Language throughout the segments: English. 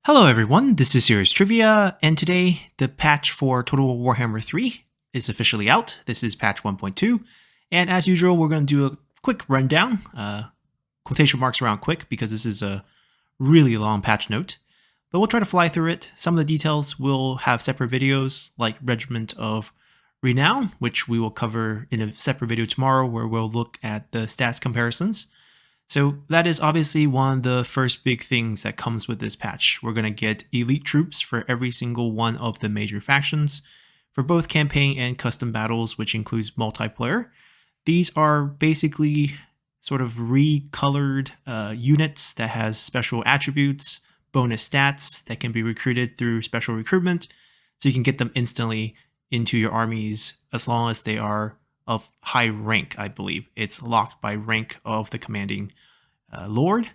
Hello everyone, this is Serious Trivia, and today the patch for Total Warhammer 3 is officially out. This is patch 1.2, and as usual we're going to do a quick rundown, quotation marks around quick because this is a really long patch note, but we'll try to fly through it. Some of the details will have separate videos like Regiment of Renown, which we will cover in a separate video tomorrow where we'll look at the stats comparisons. So that is obviously one of the first big things that comes with this patch. We're going to get elite troops for every single one of the major factions for both campaign and custom battles, which includes multiplayer. These are basically sort of recolored units that has special attributes, bonus stats that can be recruited through special recruitment. So you can get them instantly into your armies as long as they are of high rank, I believe. It's locked by rank of the commanding lord.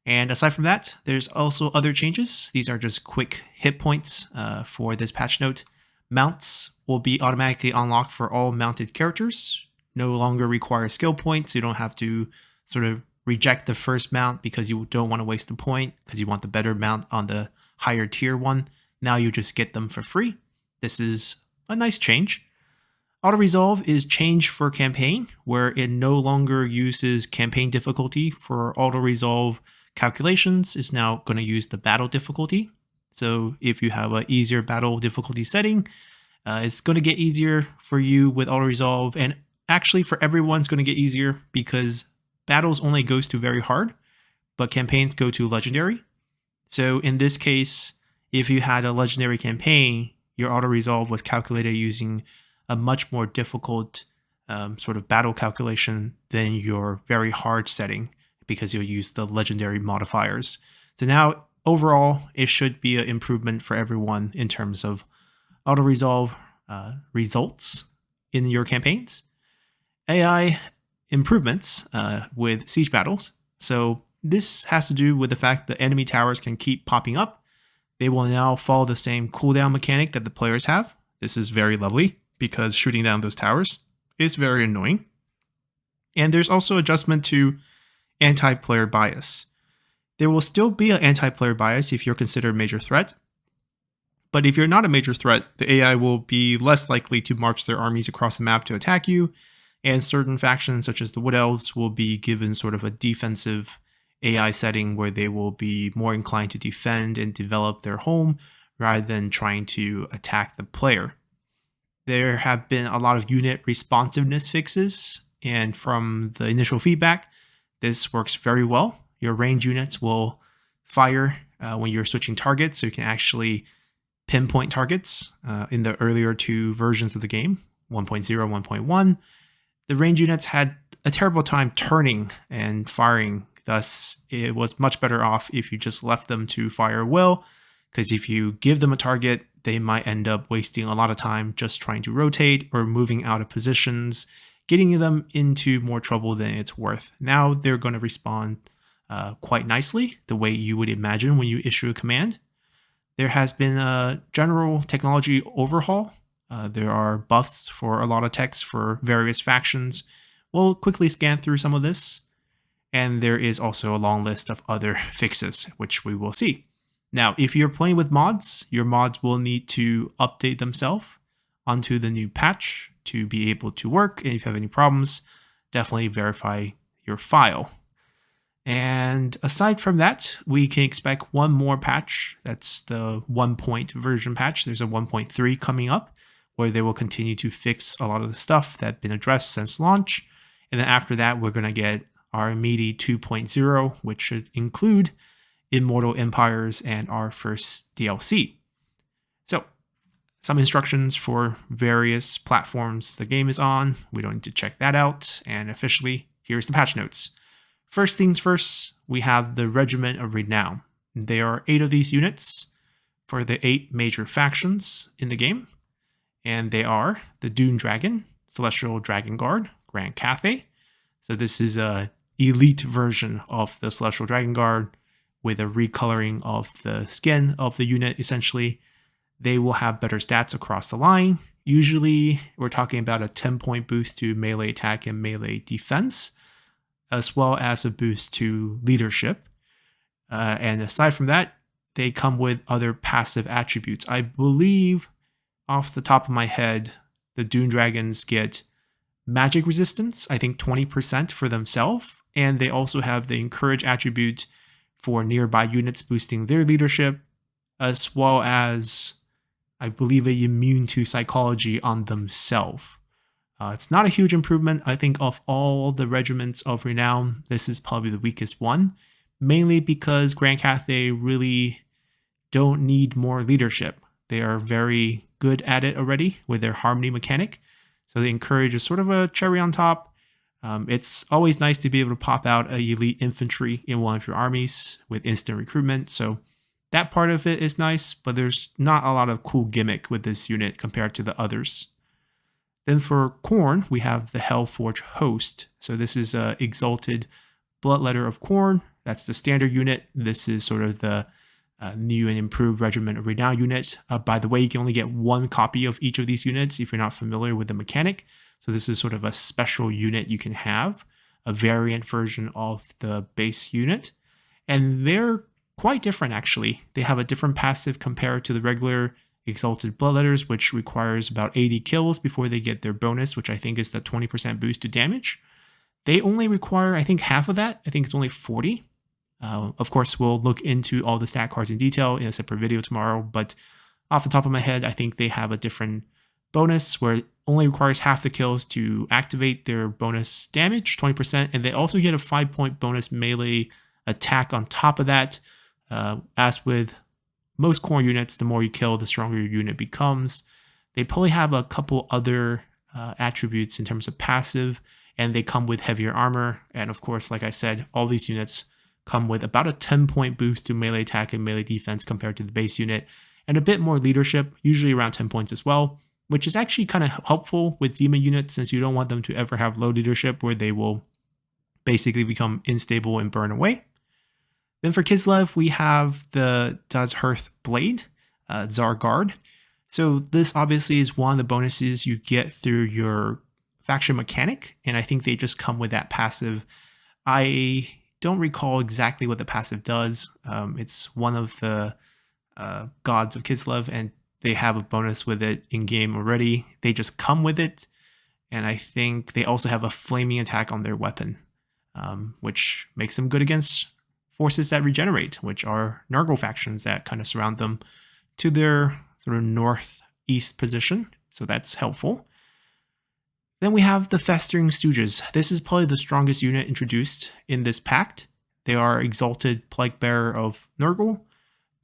And aside from that, there's also other changes. These are just quick hit points for this patch note. Mounts will be automatically unlocked for all mounted characters. No longer require skill points. You don't have to sort of reject the first mount because you don't want to waste a point because you want the better mount on the higher tier one. Now you just get them for free. This is a nice change. Auto-resolve is changed for campaign, where it no longer uses campaign difficulty for auto-resolve calculations. It's now going to use the battle difficulty. So if you have an easier battle difficulty setting, it's going to get easier for you with auto-resolve. And actually for everyone's going to get easier because battles only goes to very hard, but campaigns go to legendary. So in this case, if you had a legendary campaign, your auto-resolve was calculated using a much more difficult sort of battle calculation than your very hard setting because you'll use the legendary modifiers. So now overall, it should be an improvement for everyone in terms of auto-resolve results in your campaigns. AI improvements with siege battles. So this has to do with the fact that enemy towers can keep popping up. They will now follow the same cooldown mechanic that the players have. This is very lovely, because shooting down those towers is very annoying. And there's also adjustment to anti-player bias. There will still be an anti-player bias if you're considered a major threat. But if you're not a major threat, the AI will be less likely to march their armies across the map to attack you, and certain factions such as the Wood Elves will be given sort of a defensive AI setting where they will be more inclined to defend and develop their home rather than trying to attack the player. There have been a lot of unit responsiveness fixes, and from the initial feedback, this works very well. Your range units will fire when you're switching targets, so you can actually pinpoint targets. In the earlier two versions of the game, 1.0, 1.1, the range units had a terrible time turning and firing. Thus, it was much better off if you just left them to fire well, because if you give them a target, they might end up wasting a lot of time just trying to rotate or moving out of positions, getting them into more trouble than it's worth. Now they're going to respond quite nicely, the way you would imagine when you issue a command. There has been a general technology overhaul. There are buffs for a lot of text for various factions. We'll quickly scan through some of this. And there is also a long list of other fixes, which we will see. Now, if you're playing with mods, your mods will need to update themselves onto the new patch to be able to work. And if you have any problems, definitely verify your file. And aside from that, we can expect one more patch. That's the 1 version patch. There's a 1.3 coming up where they will continue to fix a lot of the stuff that's been addressed since launch. And then after that, we're going to get our meaty 2.0, which should include Immortal Empires and our first DLC. So, some instructions for various platforms the game is on. We don't need to check that out. And officially, here's the patch notes. First things first, we have the Regiment of Renown. There are 8 of these units for the 8 major factions in the game. And they are the Dune Dragon, Celestial Dragon Guard, Grand Cathay. So this is a elite version of the Celestial Dragon Guard with a recoloring of the skin of the unit, essentially. They will have better stats across the line. Usually, we're talking about a 10-point boost to melee attack and melee defense, as well as a boost to leadership. And aside from that, they come with other passive attributes. I believe, off the top of my head, the Dune Dragons get magic resistance, I think 20% for themselves, and they also have the encourage attribute for nearby units boosting their leadership, as well as, I believe, a immune to psychology on themselves. It's not a huge improvement. I think of all the regiments of renown, this is probably the weakest one, mainly because Grand Cathay really don't need more leadership. They are very good at it already with their harmony mechanic. So the encourage is sort of a cherry on top. It's always nice to be able to pop out a elite infantry in one of your armies with instant recruitment. So that part of it is nice, but there's not a lot of cool gimmick with this unit compared to the others. Then for Khorne, we have the Hellforge Host. So this is a exalted Bloodletter of Khorne. That's the standard unit. This is sort of the new and improved Regiment of Renown unit. By the way, you can only get one copy of each of these units if you're not familiar with the mechanic. So this is sort of a special unit you can have, a variant version of the base unit. And they're quite different, actually. They have a different passive compared to the regular Exalted Bloodletters, which requires about 80 kills before they get their bonus, which I think is the 20% boost to damage. They only require, I think, half of that. I think it's only 40. Of course, we'll look into all the stat cards in detail in a separate video tomorrow, but off the top of my head, I think they have a different bonus where it only requires half the kills to activate their bonus damage, 20%, and they also get a 5-point bonus melee attack on top of that. As with most Khorne units, the more you kill, the stronger your unit becomes. They probably have a couple other attributes in terms of passive, and they come with heavier armor. And of course, like I said, all these units come with about a 10-point boost to melee attack and melee defense compared to the base unit, and a bit more leadership, usually around 10 points as well, which is actually kind of helpful with demon units since you don't want them to ever have low leadership where they will basically become unstable and burn away. Then for Kislev, we have the Dazhearth Blade, Zargard. So this obviously is one of the bonuses you get through your faction mechanic, and I think they just come with that passive. I don't recall exactly what the passive does. It's one of the gods of Kislev, and they have a bonus with it in-game already. They just come with it, and I think they also have a flaming attack on their weapon, which makes them good against forces that regenerate, which are Nurgle factions that kind of surround them to their sort of northeast position. So that's helpful. Then we have the Festering Stooges. This is probably the strongest unit introduced in this pact. They are Exalted Plaguebearer of Nurgle.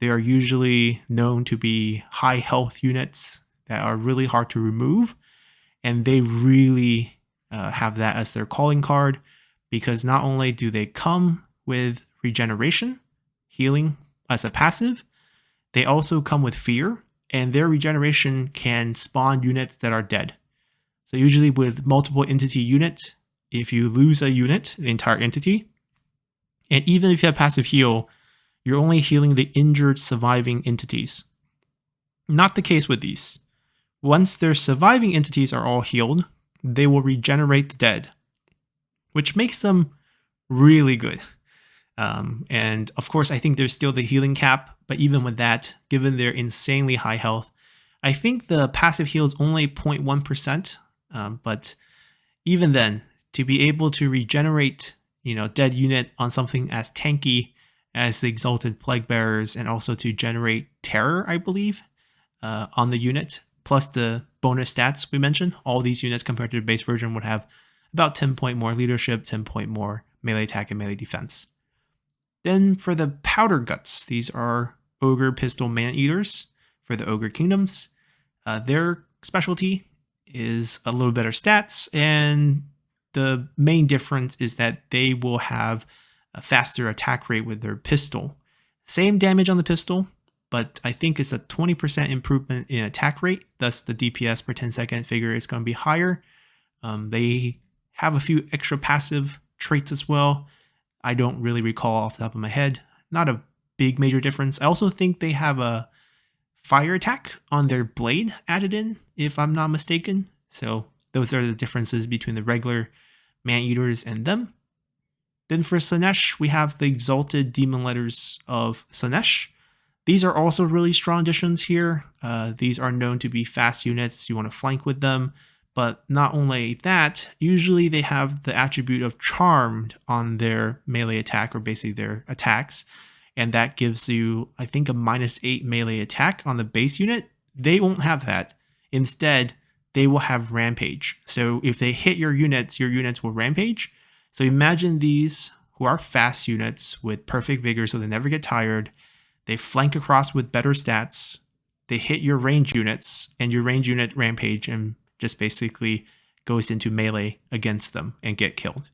They are usually known to be high health units that are really hard to remove. And they really have that as their calling card, because not only do they come with regeneration, healing as a passive, they also come with fear, and their regeneration can spawn units that are dead. So usually with multiple entity units, if you lose a unit, the entire entity, and even if you have passive heal, you're only healing the injured surviving entities. Not the case with these. Once their surviving entities are all healed, they will regenerate the dead, which makes them really good. And of course, I think there's still the healing cap, but even with that, given their insanely high health, I think the passive heal is only 0.1%. But even then, to be able to regenerate, dead unit on something as tanky as the Exalted Plaguebearers, and also to generate terror, I believe, on the unit, plus the bonus stats we mentioned, all these units compared to the base version would have about 10 point more leadership, 10 point more melee attack and melee defense. Then for the Powder Guts, these are Ogre Pistol Man-Eaters for the Ogre Kingdoms. Their specialty is a little better stats, and the main difference is that they will have a faster attack rate with their pistol. Same damage on the pistol, but I think it's a 20% improvement in attack rate, thus the DPS per 10 second figure is going to be higher. They have a few extra passive traits as well. I don't really recall off the top of my head. Not a big major difference. I also think they have a fire attack on their blade added in, if I'm not mistaken. So those are the differences between the regular man-eaters and them. Then for Slaanesh, we have the Exalted Demon Letters of Slaanesh. These are also really strong additions here. These are known to be fast units. You want to flank with them. But not only that, usually they have the attribute of charmed on their melee attack, or basically their attacks. And that gives you, I think, a -8 melee attack on the base unit. They won't have that. Instead, they will have rampage. So if they hit your units will rampage. So imagine these who are fast units with perfect vigor, so they never get tired. They flank across with better stats. They hit your range units, and your range unit rampage and just basically goes into melee against them and get killed.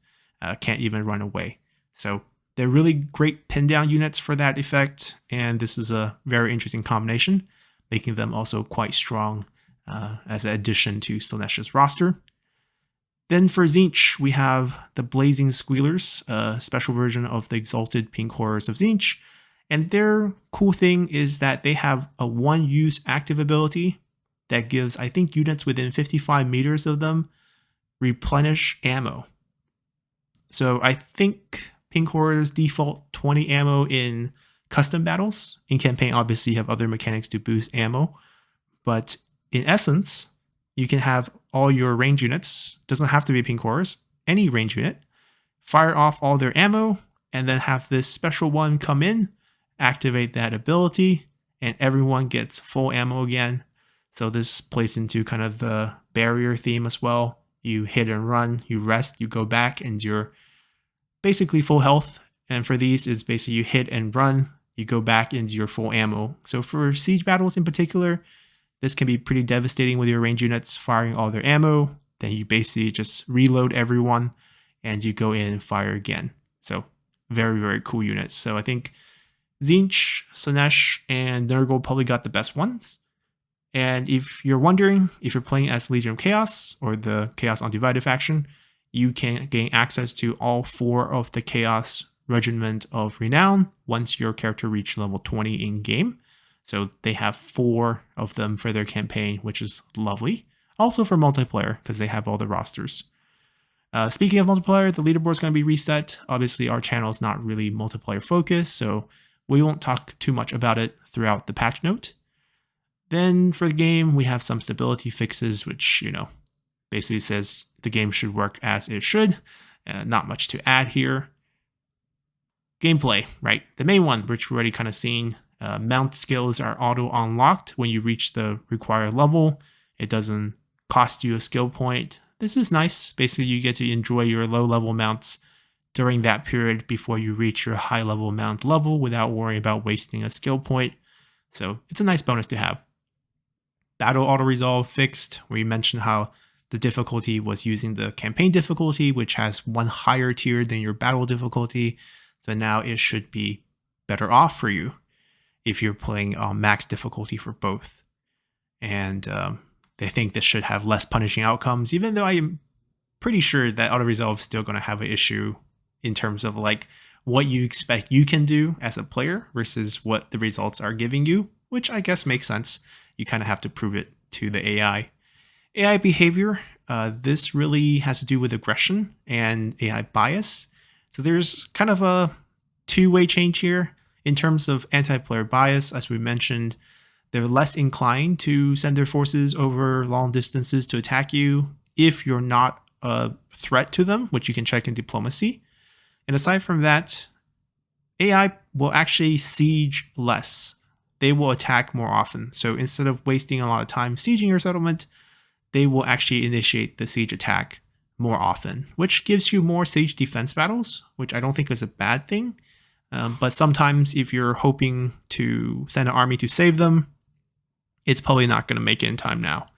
Can't even run away. So they're really great pin down units for that effect, and this is a very interesting combination, making them also quite strong as an addition to Slaanesh's roster. Then for Tzeentch, we have the Blazing Squealers, a special version of the Exalted Pink Horrors of Tzeentch. And their cool thing is that they have a one-use active ability that gives, I think, units within 55 meters of them replenish ammo. So I think Pink Horrors default 20 ammo in custom battles. In campaign, obviously, you have other mechanics to boost ammo. But in essence, you can have all your range units, doesn't have to be Pink Horrors, any range unit, fire off all their ammo, and then have this special one come in, activate that ability, and everyone gets full ammo again. So this plays into kind of the barrier theme as well. You hit and run, you rest, you go back, and you're basically full health. And for these, it's basically you hit and run, you go back into your full ammo. So for siege battles in particular, this can be pretty devastating with your range units firing all their ammo. Then you basically just reload everyone, and you go in and fire again. So very, very cool units. So I think Tzeentch, Slaanesh, and Nurgle probably got the best ones. And if you're wondering if you're playing as Legion of Chaos or the Chaos Undivided faction, you can gain access to all 4 of the Chaos Regiment of Renown once your character reaches level 20 in game. So they have 4 of them for their campaign, which is lovely. Also for multiplayer, because they have all the rosters. Speaking of multiplayer, the leaderboard is going to be reset. Obviously, our channel is not really multiplayer focused, so we won't talk too much about it throughout the patch note. Then for the game, we have some stability fixes, which, basically says the game should work as it should. Not much to add here. Gameplay, right? The main one, which we've already kind of seen. Mount skills are auto unlocked when you reach the required level. It doesn't cost you a skill point. This is nice. Basically, you get to enjoy your low level mounts during that period before you reach your high level mount level without worrying about wasting a skill point. So it's a nice bonus to have. Battle auto resolve fixed. We mentioned how the difficulty was using the campaign difficulty, which has one higher tier than your battle difficulty. So now it should be better off for you if you're playing max difficulty for both. And they think this should have less punishing outcomes, even though I am pretty sure that auto resolve is still going to have an issue in terms of like what you expect you can do as a player versus what the results are giving you, which I guess makes sense. You kind of have to prove it to the AI. AI behavior, this really has to do with aggression and AI bias. So there's kind of a two-way change here. In terms of anti-player bias, as we mentioned, they're less inclined to send their forces over long distances to attack you if you're not a threat to them, which you can check in diplomacy. And aside from that, AI will actually siege less. They will attack more often. So instead of wasting a lot of time sieging your settlement, they will actually initiate the siege attack more often, which gives you more siege defense battles, which I don't think is a bad thing. But sometimes if you're hoping to send an army to save them, it's probably not going to make it in time now.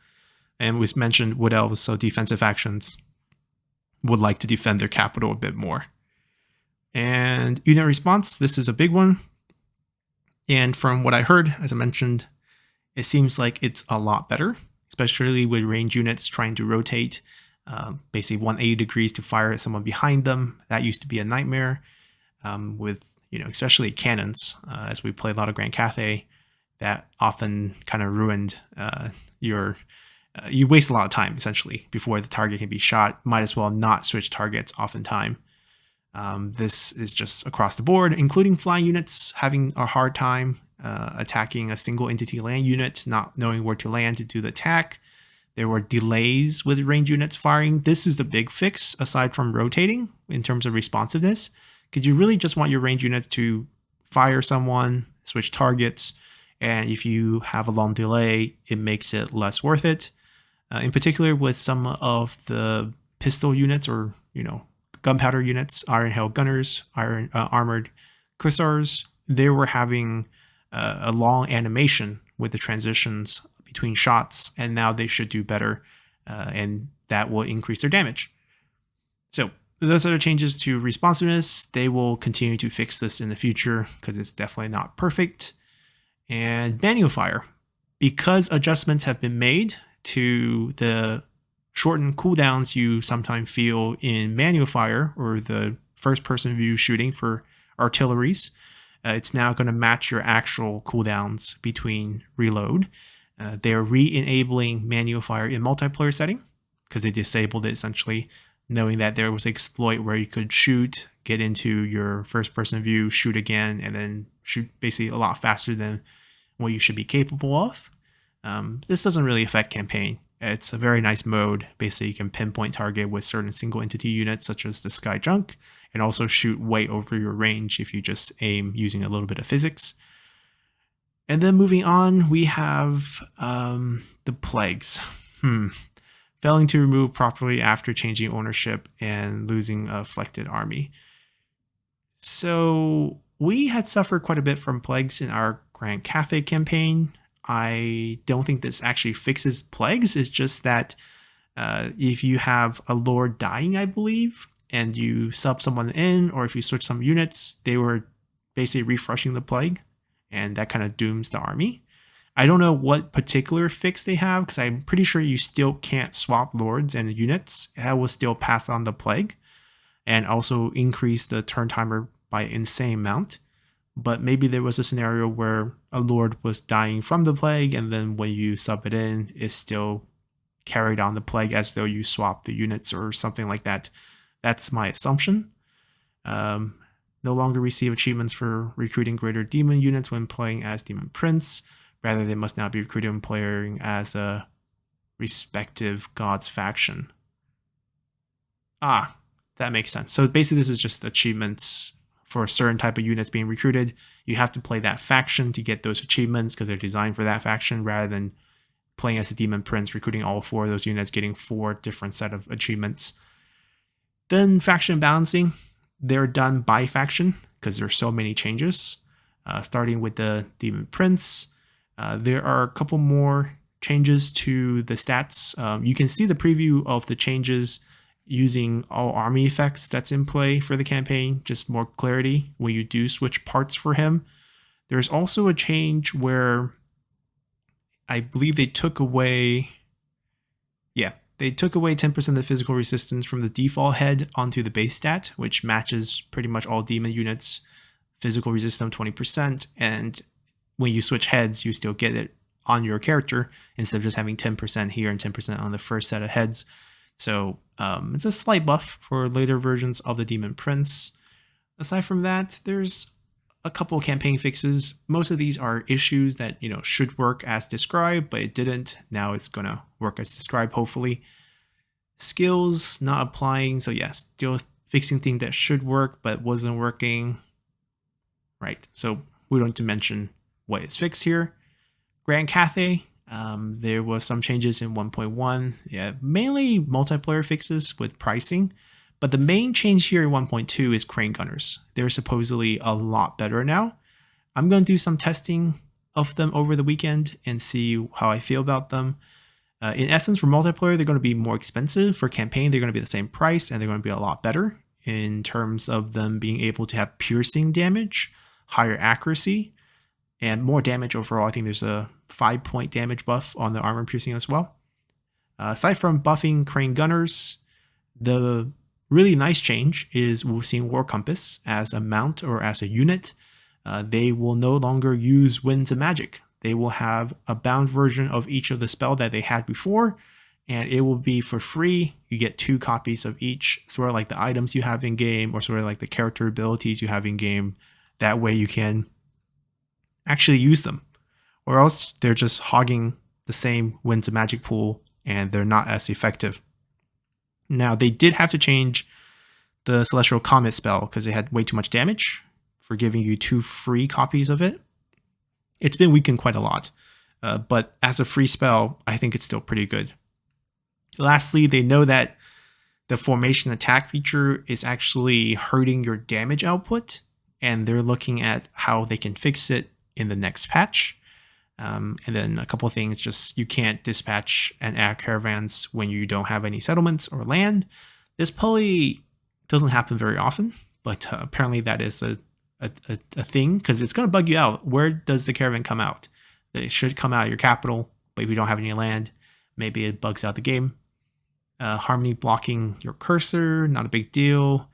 And we mentioned Wood Elves, so defensive factions would like to defend their capital a bit more. And unit response, this is a big one. And from what I heard, as I mentioned, it seems like it's a lot better, especially with range units trying to rotate basically 180 degrees to fire at someone behind them. That used to be a nightmare with, especially cannons. As we play a lot of Grand Cathay, that often kind of ruined you waste a lot of time essentially before the target can be shot. Might as well not switch targets oftentimes. This is just across the board, including flying units having a hard time. attacking a single entity land unit, not knowing where to land to do the attack. There were delays with range units firing. This is the big fix, aside from rotating in terms of responsiveness, because you really just want your range units to fire someone, switch targets, and if you have a long delay, it makes it less worth it. In particular, with some of the pistol units or gunpowder units, Iron Hail Gunners, armored cuirassiers, they were having a long animation with the transitions between shots, and now they should do better, and that will increase their damage. So those are the changes to responsiveness. They will continue to fix this in the future because it's definitely not perfect. And manual fire, because adjustments have been made to the shortened cooldowns you sometimes feel in manual fire or the first person view shooting for artilleries. It's now going to match your actual cooldowns between reload. They're re-enabling manual fire in multiplayer setting because they disabled it essentially, knowing that there was an exploit where you could shoot, get into your first person view, shoot again, and then shoot basically a lot faster than what you should be capable of. This doesn't really affect campaign. It's a very nice mode. Basically, you can pinpoint target with certain single entity units such as the Sky Junk, and also shoot way over your range if you just aim using a little bit of physics. And then moving on, we have the plagues. Failing to remove properly after changing ownership and losing a afflicted army. So we had suffered quite a bit from plagues in our Grand Cathay campaign. I don't think this actually fixes plagues. It's just that if you have a lord dying, I believe, and you sub someone in, or if you switch some units, they were basically refreshing the plague, and that kind of dooms the army. I don't know what particular fix they have, because I'm pretty sure you still can't swap lords and units. That will still pass on the plague, and also increase the turn timer by an insane amount. But maybe there was a scenario where a lord was dying from the plague, and then when you sub it in, it still carried on the plague as though you swapped the units or something like that. That's my assumption. No longer receive achievements for recruiting greater demon units when playing as Demon Prince. Rather, they must now be recruited when playing as a respective god's faction. That makes sense. So basically, this is just achievements for a certain type of units being recruited. You have to play that faction to get those achievements because they're designed for that faction, rather than playing as a Demon Prince, recruiting all 4 of those units, getting 4 different set of achievements. Then faction balancing, they're done by faction because there's so many changes. Starting with the Demon Prince, there are a couple more changes to the stats. You can see the preview of the changes using all army effects that's in play for the campaign, just more clarity when you do switch parts for him. There's also a change where I believe they took away 10% of the physical resistance from the default head onto the base stat, which matches pretty much all demon units. Physical resistance 20%, and when you switch heads, you still get it on your character instead of just having 10% here and 10% on the first set of heads. So it's a slight buff for later versions of the Demon Prince. Aside from that, there's a couple campaign fixes. Most of these are issues that should work as described, but it didn't. Now it's gonna work as described, hopefully. Skills not applying, so yes, still fixing things that should work but wasn't working. Right, so we don't need to mention what is fixed here. Grand Cathay, there was some changes in 1.1. Yeah, mainly multiplayer fixes with pricing. But the main change here in 1.2 is crane gunners. They're supposedly a lot better now. I'm going to do some testing of them over the weekend and see how I feel about them. In essence, for multiplayer, they're going to be more expensive. For campaign, they're going to be the same price, and they're going to be a lot better in terms of them being able to have piercing damage, higher accuracy, and more damage overall. I think there's a 5-point damage buff on the armor piercing as well. Aside from buffing crane gunners, the really nice change is we're seeing War Compass as a mount or as a unit. They will no longer use Winds of Magic. They will have a bound version of each of the spell that they had before, and it will be for free. You get 2 copies of each, sort of like the items you have in game or sort of like the character abilities you have in game. That way you can actually use them, or else they're just hogging the same Winds of Magic pool and they're not as effective. Now, they did have to change the Celestial Comet spell because it had way too much damage for giving you 2 free copies of it. It's been weakened quite a lot, but as a free spell, I think it's still pretty good. Lastly, they know that the formation attack feature is actually hurting your damage output, and they're looking at how they can fix it in the next patch. And then a couple of things, just you can't dispatch and add caravans when you don't have any settlements or land. This probably doesn't happen very often, but apparently that is a thing, because it's going to bug you out. Where does the caravan come out? It should come out of your capital, but if you don't have any land, maybe it bugs out the game. Harmony blocking your cursor, not a big deal.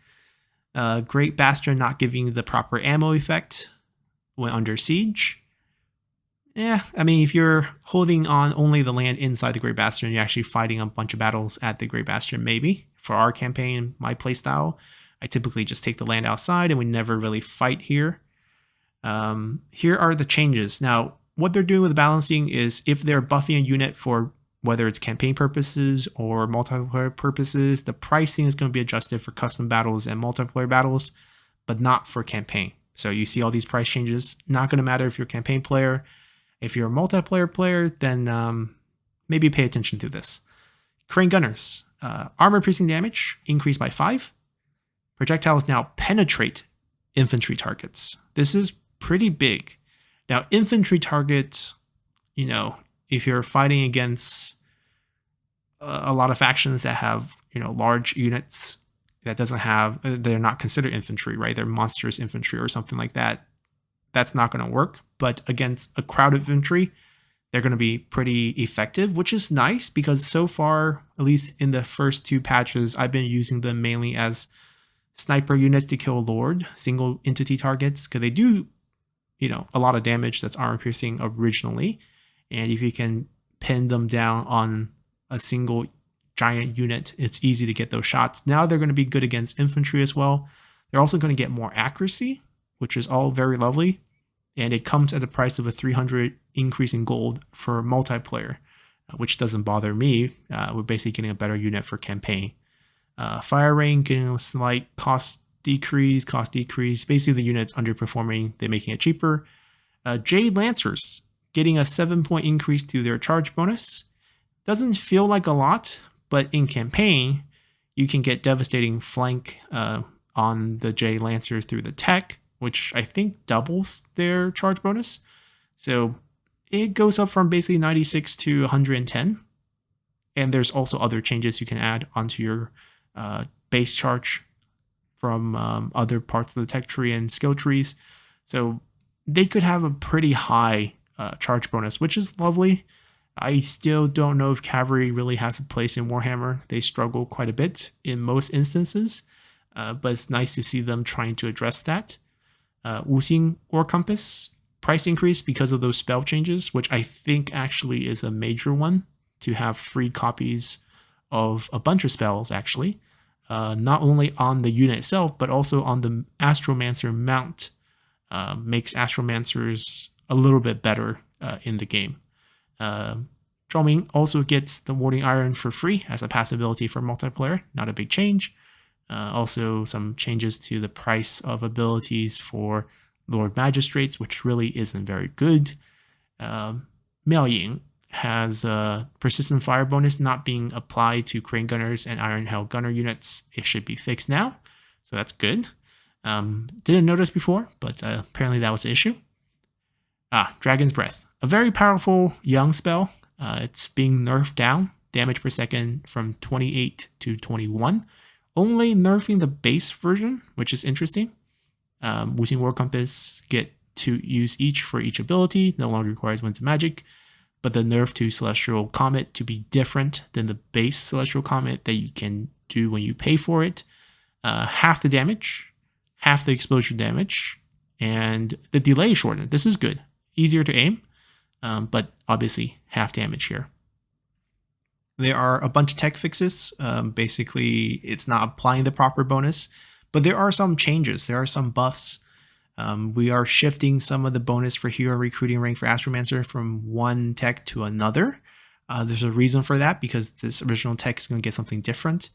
Great Bastion not giving the proper ammo effect when under siege. Yeah, I mean, if you're holding on only the land inside the Great Bastion, you're actually fighting a bunch of battles at the Great Bastion, maybe. For our campaign, my playstyle, I typically just take the land outside and we never really fight here. Here are the changes. Now, what they're doing with the balancing is if they're buffing a unit for whether it's campaign purposes or multiplayer purposes, the pricing is going to be adjusted for custom battles and multiplayer battles, but not for campaign. So you see all these price changes. Not going to matter if you're a campaign player. If you're a multiplayer player, then maybe pay attention to this. Crane Gunners. Armor piercing damage increased by 5. Projectiles now penetrate infantry targets. This is pretty big. Now, infantry targets, you know, if you're fighting against a lot of factions that have, you know, large units that doesn't have, they're not considered infantry, right? They're monstrous infantry or something like that. That's not going to work. But against a crowd infantry, they're going to be pretty effective, which is nice because so far, at least in the first 2 patches, I've been using them mainly as sniper units to kill Lord, single entity targets, because they do, you know, a lot of damage that's armor piercing originally. And if you can pin them down on a single giant unit, it's easy to get those shots. Now they're going to be good against infantry as well. They're also going to get more accuracy, which is all very lovely. And it comes at the price of a 300 increase in gold for multiplayer, which doesn't bother me. We're basically getting a better unit for campaign. Fire Rain getting a slight cost decrease. Basically, the unit's underperforming. They're making it cheaper. Jade Lancers getting a 7-point increase to their charge bonus. Doesn't feel like a lot, but in campaign, you can get devastating flank on the Jade Lancers through the tech, which I think doubles their charge bonus. So it goes up from basically 96 to 110. And there's also other changes you can add onto your base charge from other parts of the tech tree and skill trees. So they could have a pretty high charge bonus, which is lovely. I still don't know if cavalry really has a place in Warhammer. They struggle quite a bit in most instances, but it's nice to see them trying to address that. Wuxing War Compass price increase because of those spell changes, which I think actually is a major one, to have free copies of a bunch of spells actually, not only on the unit itself, but also on the Astromancer mount. Makes Astromancers a little bit better in the game. Zhongming also gets the Warding Iron for free as a passive ability for multiplayer, not a big change. Also some changes to the price of abilities for Lord Magistrates, which really isn't very good. Miao Ying has a persistent fire bonus not being applied to Crane Gunners and Iron Hell Gunner units. It should be fixed now, so that's good. Didn't notice before, but apparently that was the issue. Dragon's Breath. A very powerful young spell. It's being nerfed down. Damage per second from 28 to 21. Only nerfing the base version, which is interesting. Wuxing War Compass get to use each for each ability. No longer requires Winds of Magic. But the nerf to Celestial Comet to be different than the base Celestial Comet that you can do when you pay for it. Half the damage, half the exposure damage, and the delay shortened. This is good. Easier to aim, but obviously half damage here. There are a bunch of tech fixes. Basically, it's not applying the proper bonus, but there are some changes. There are some buffs. We are shifting some of the bonus for hero recruiting rank for Astromancer from one tech to another. There's a reason for that, because this original tech is going to get something different,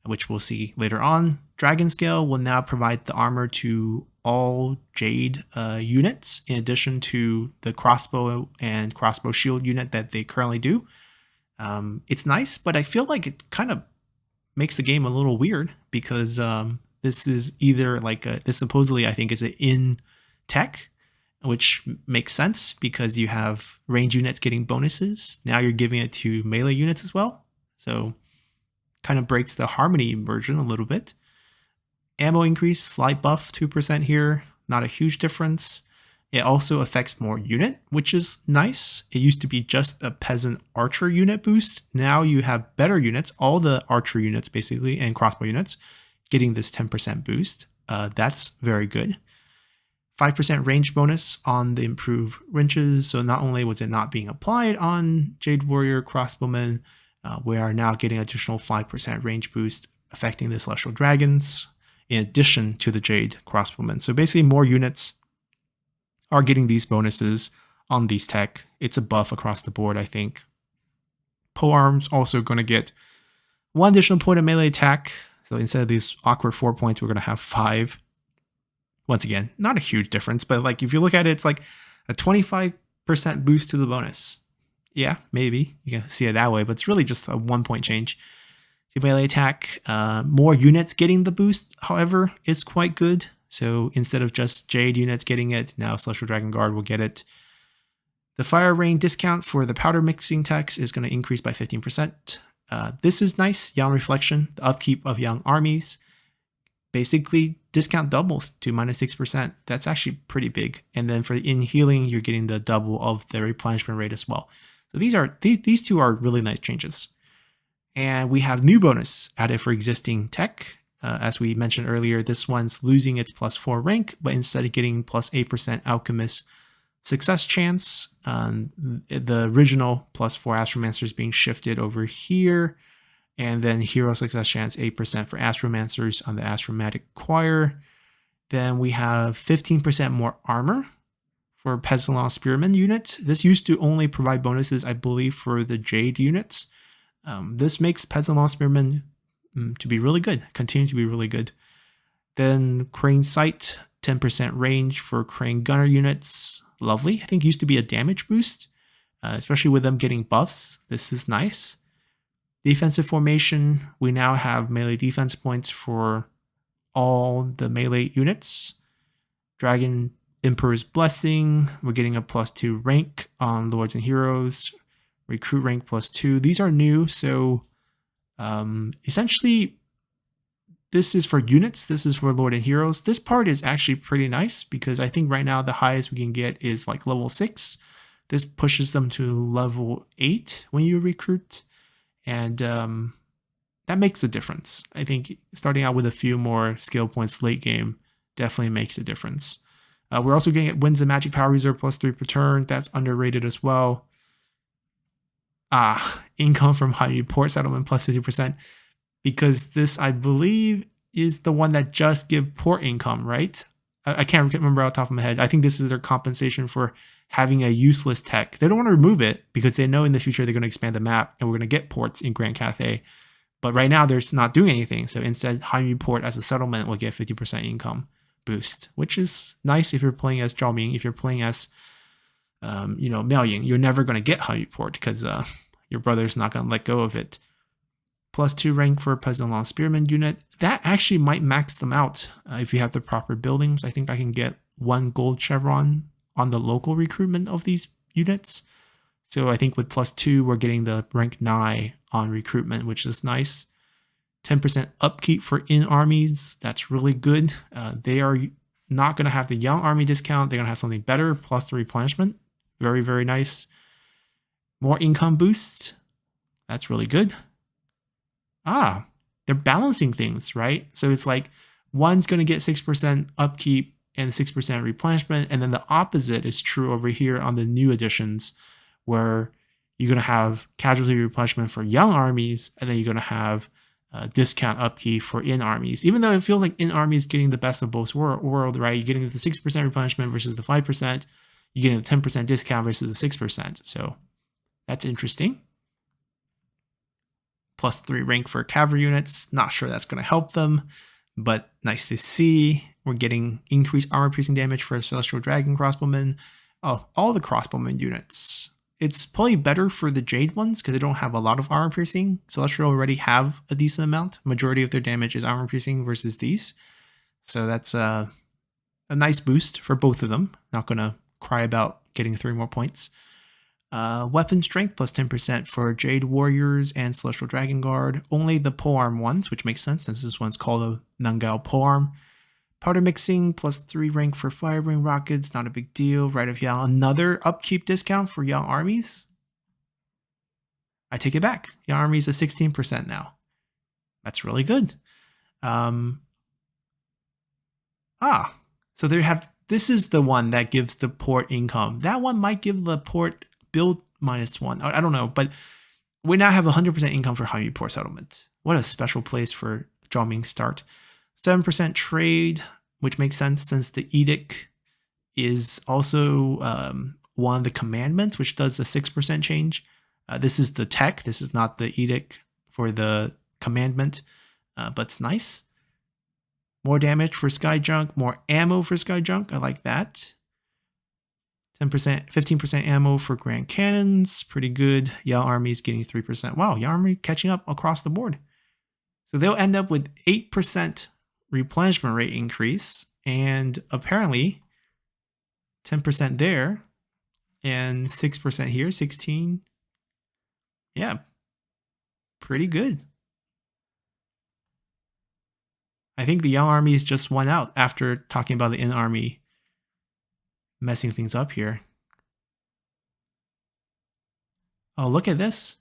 which we'll see later on. Dragon Scale will now provide the armor to all Jade units, in addition to the crossbow and crossbow shield unit that they currently do. It's nice, but I feel like it kind of makes the game a little weird, because this is either like this supposedly I think is an in tech, which makes sense because you have range units getting bonuses. Now you're giving it to melee units as well. So kind of breaks the harmony version a little bit. Ammo increase, slight buff, 2% here. Not a huge difference. It also affects more unit, which is nice. It used to be just a peasant archer unit boost. Now you have better units, all the archer units basically, and crossbow units, getting this 10% boost. That's very good. 5% range bonus on the improved wrenches. So not only was it not being applied on Jade Warrior crossbowmen, we are now getting additional 5% range boost affecting the Celestial Dragons, in addition to the Jade crossbowmen. So basically more units are getting these bonuses on these tech. It's a buff across the board, I think. Polearms also going to get 1 additional point of melee attack. So instead of these awkward 4 points, we're going to have 5. Once again, not a huge difference, but like if you look at it, it's like a 25% boost to the bonus. Yeah, maybe you can see it that way, but it's really just a 1 point change to melee attack. More units getting the boost, however, is quite good. So instead of just Jade units getting it, now Celestial Dragon Guard will get it. The fire rain discount for the powder mixing techs is going to increase by 15%. This is nice. Young Reflection, the upkeep of young armies. Basically, discount doubles to -6%. That's actually pretty big. And then for in healing, you're getting the double of the replenishment rate as well. So these two are really nice changes. And we have new bonus added for existing tech. As we mentioned earlier, this one's losing its +4 rank, but instead of getting +8% Alchemist success chance, the original +4 Astromancer is being shifted over here. And then hero success chance 8% for Astromancers on the Astromatic Choir. Then we have 15% more armor for Peasant Spearman units. This used to only provide bonuses, I believe, for the Jade units. This makes Peasant Spearman to be really good, continue to be really good. Then Crane Sight, 10% range for Crane Gunner units. Lovely. I think it used to be a damage boost, especially with them getting buffs. This is nice. Defensive formation, we now have melee defense points for all the melee units. Dragon Emperor's Blessing, we're getting a +2 rank on Lords and Heroes. Recruit rank +2. These are new, so essentially this is for units. This is for Lord and Heroes. This part is actually pretty nice because I think right now the highest we can get is like level 6. This pushes them to level 8 when you recruit. And that makes a difference. I think starting out with a few more skill points late game definitely makes a difference. We're also getting Winds of Magic Power Reserve +3 per turn. That's underrated as well. Income from High Port Settlement +50%. Because this, I believe, is the one that just give port income, right? I can't remember off the top of my head. I think this is their compensation for having a useless tech. They don't want to remove it because they know in the future they're going to expand the map and we're going to get ports in Grand Cathay. But right now they're not doing anything. So instead, Haimu Port as a settlement will get 50% income boost, which is nice if you're playing as Zhaoming. If you're playing as, Miao Ying, you're never going to get Haimu Port because your brother's not going to let go of it. +2 rank for Peasant Spearman unit. That actually might max them out if you have the proper buildings. I think I can get 1 gold chevron on the local recruitment of these units. So I think with +2, we're getting the rank 9 on recruitment, which is nice. 10% upkeep for in armies. That's really good. They are not going to have the young army discount. They're going to have something better, +3 replenishment. Very, very nice. More income boost. That's really good. They're balancing things, right? So it's like one's going to get 6% upkeep and 6% replenishment. And then the opposite is true over here on the new editions, where you're going to have casualty replenishment for young armies. And then you're going to have discount upkeep for in armies, even though it feels like in armies getting the best of both world, right? You're getting the 6% replenishment versus the 5%. You're getting the 10% discount versus the 6%. So that's interesting. +3 rank for cavalry units. Not sure that's going to help them, but nice to see. We're getting increased armor piercing damage for Celestial Dragon crossbowmen. Oh, all the crossbowmen units. It's probably better for the Jade ones because they don't have a lot of armor piercing. Celestial already have a decent amount. Majority of their damage is armor piercing versus these. So that's a nice boost for both of them. Not going to cry about getting 3 more points. Weapon strength +10% for Jade Warriors and Celestial Dragon Guard. Only the polearm ones, which makes sense since this one's called a Nurgle polearm. Powder mixing +3 rank for firing rockets, not a big deal. Right of Yao, another upkeep discount for young armies. I take it back. Young armies is 16% now. That's really good. So they have. This is the one that gives the port income. That one might give the port build -1. I don't know, but we now have 100% income for Hami Port Settlement. What a special place for Zhaoming start. 7% trade, which makes sense since the edict is also one of the commandments, which does the 6% change. This is the tech. This is not the edict for the commandment, but it's nice. More damage for Sky Junk, more ammo for Sky Junk. I like that. 10%, 15% ammo for Grand Cannons. Pretty good. Yao Army's getting 3%. Wow, Yao Army catching up across the board. So they'll end up with 8% replenishment rate increase, and apparently 10% there, and 6% here, 16. Yeah, pretty good. I think the Young Armies just won out after talking about the In Army messing things up here. Oh, look at this.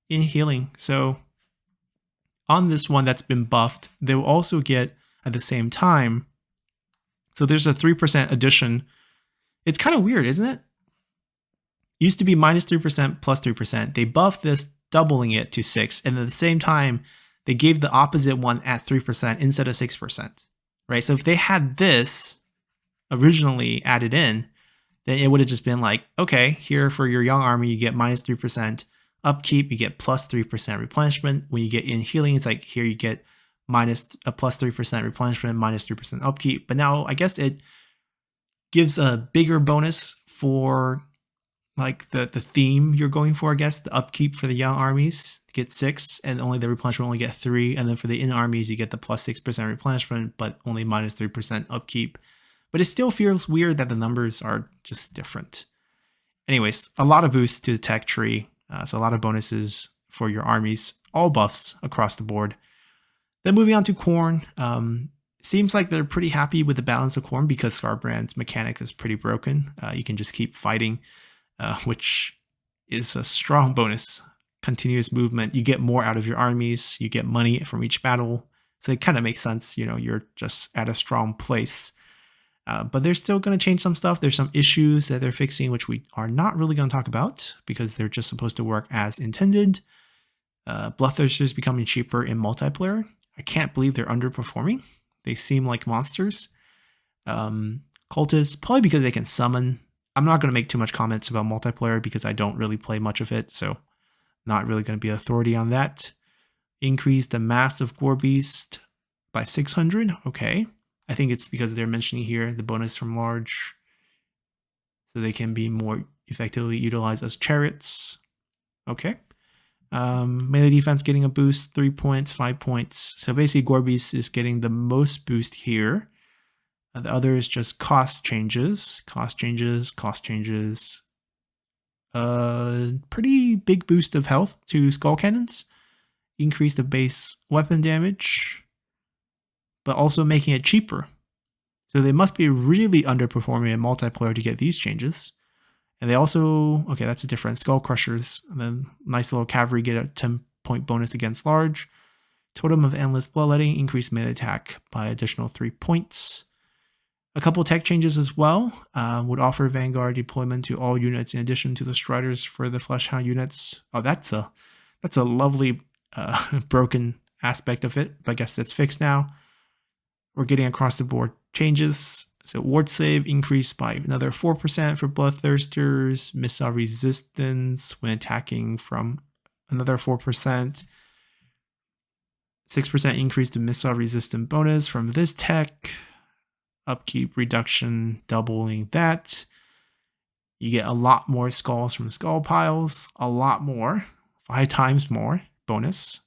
In healing. So on this one that's been buffed, they will also get at the same time. So there's a 3% addition. It's kind of weird, isn't it? Used to be -3% +3%. They buffed this, doubling it to 6, and at the same time, they gave the opposite one at 3% instead of 6%. Right? So if they had this originally added in, then it would have just been like, okay, here for your young army, you get -3% upkeep, you get +3% replenishment. When you get in healing, it's like here you get +3% replenishment, -3% upkeep. But now I guess it gives a bigger bonus for like the theme you're going for, I guess. The upkeep for the young armies get 6, and only the replenishment only get 3. And then for the in armies, you get the +6% replenishment, but only -3% upkeep. But it still feels weird that the numbers are just different. Anyways, a lot of boosts to the tech tree. So a lot of bonuses for your armies, all buffs across the board. Then moving on to Khorne. Seems like they're pretty happy with the balance of Khorne because Scarbrand's mechanic is pretty broken. You can just keep fighting, which is a strong bonus. Continuous movement. You get more out of your armies. You get money from each battle. So it kind of makes sense. You know, you're just at a strong place. But they're still going to change some stuff. There's some issues that they're fixing, which we are not really going to talk about because they're just supposed to work as intended. Bloodthirsters becoming cheaper in multiplayer. I can't believe they're underperforming. They seem like monsters. Cultists, probably because they can summon. I'm not going to make too much comments about multiplayer because I don't really play much of it, so not really going to be authority on that. Increase the mass of Gore Beast by 600. Okay. I think it's because they're mentioning here the bonus from large, so they can be more effectively utilized as chariots. Okay. Melee defense getting a boost, 3 points, 5 points. So basically Gorbeast is getting the most boost here. The other is just cost changes. Pretty big boost of health to skull cannons. Increase the base weapon damage, but also making it cheaper. So they must be really underperforming in multiplayer to get these changes. And they also, okay, that's a different. Skull Crushers, and then nice little cavalry get a 10-point bonus against large. Totem of Endless Bloodletting, increase melee attack by additional 3 points. A couple tech changes as well. Would offer Vanguard deployment to all units in addition to the Striders for the Fleshhound units. Oh, that's a lovely broken aspect of it, but I guess that's fixed now. We're getting across the board changes. So ward save increased by another 4% for Bloodthirsters, missile resistance when attacking from another 4%, 6% increase to missile resistant bonus from this tech, upkeep reduction doubling that. You get a lot more skulls from skull piles, a lot more, 5 times more bonus.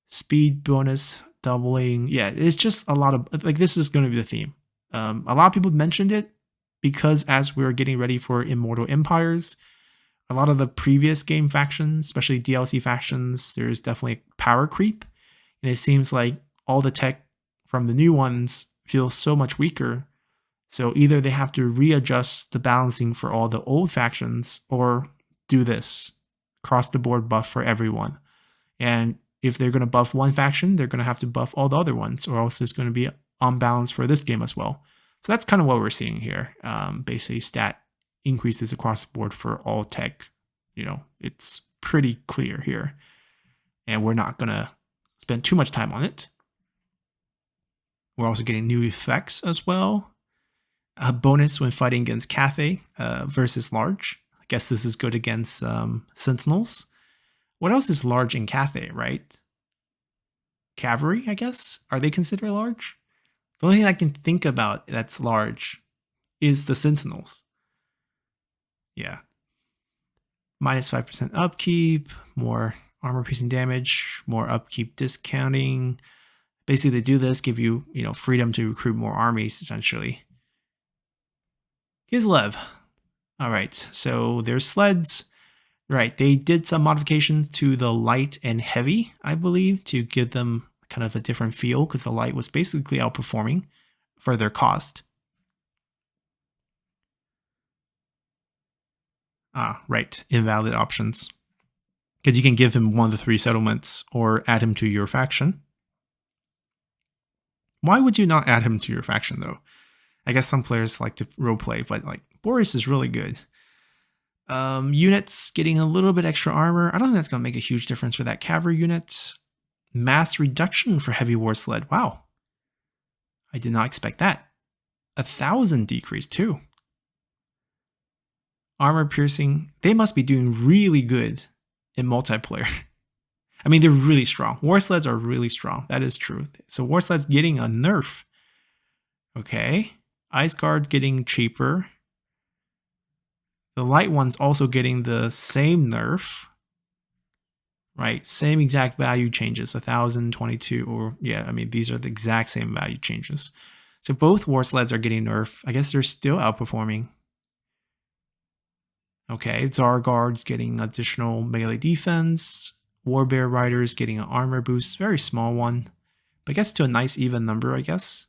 Speed bonus doubling. Yeah, it's just a lot of, like, this is going to be the theme. A lot of people mentioned it because as we're getting ready for Immortal Empires, a lot of the previous game factions, especially DLC factions, there's definitely power creep. And it seems like all the tech from the new ones feels so much weaker. So either they have to readjust the balancing for all the old factions or do this across the board buff for everyone. And if they're going to buff one faction, they're going to have to buff all the other ones, or else it's going to be unbalanced for this game as well. So that's kind of what we're seeing here. Basically, stat increases across the board for all tech. You know, it's pretty clear here. And we're not going to spend too much time on it. We're also getting new effects as well. A bonus when fighting against Cathay versus large. I guess this is good against Sentinels. What else is large in Cathay, right? Cavalry, I guess? Are they considered large? The only thing I can think about that's large is the Sentinels. Yeah. Minus 5% upkeep, more armor piercing damage, more upkeep discounting. Basically, they do this, give you, freedom to recruit more armies, essentially. Kislev. All right, so there's sleds. Right, they did some modifications to the light and heavy, I believe, to give them kind of a different feel, because the light was basically outperforming for their cost. Right, invalid options. Because you can give him one of the 3 settlements or add him to your faction. Why would you not add him to your faction, though? I guess some players like to roleplay, but like Boris is really good. Units getting a little bit extra armor. I don't think that's going to make a huge difference for that cavalry unit. Mass reduction for heavy war sled. Wow. I did not expect that. 1,000 decrease too. Armor piercing. They must be doing really good in multiplayer. I mean, they're really strong. War sleds are really strong. That is true. So war sleds getting a nerf. Okay. Ice guards getting cheaper. The light one's also getting the same nerf. Right, same exact value changes, 1,022, or yeah, I mean, these are the exact same value changes. So both war sleds are getting nerfed. I guess they're still outperforming. Okay, Tsar Guards getting additional melee defense. Warbear Riders getting an armor boost, very small one. But I guess to a nice even number, I guess.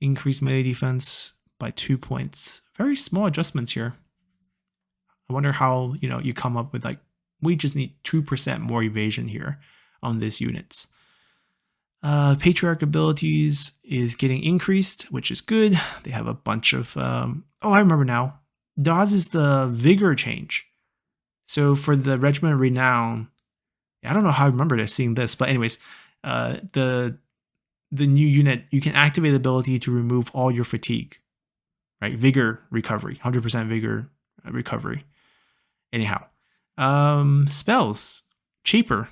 Increased melee defense by 2 points. Very small adjustments here. I wonder how, you come up with like, we just need 2% more evasion here on these units. Patriarch abilities is getting increased, which is good. They have a bunch of... oh, I remember now. Dawes is the vigor change. So for the Regiment Renown, I don't know how I remember seeing this, but anyways, the new unit, you can activate the ability to remove all your fatigue. Right? Vigor recovery, 100% vigor recovery. Anyhow. Spells, cheaper,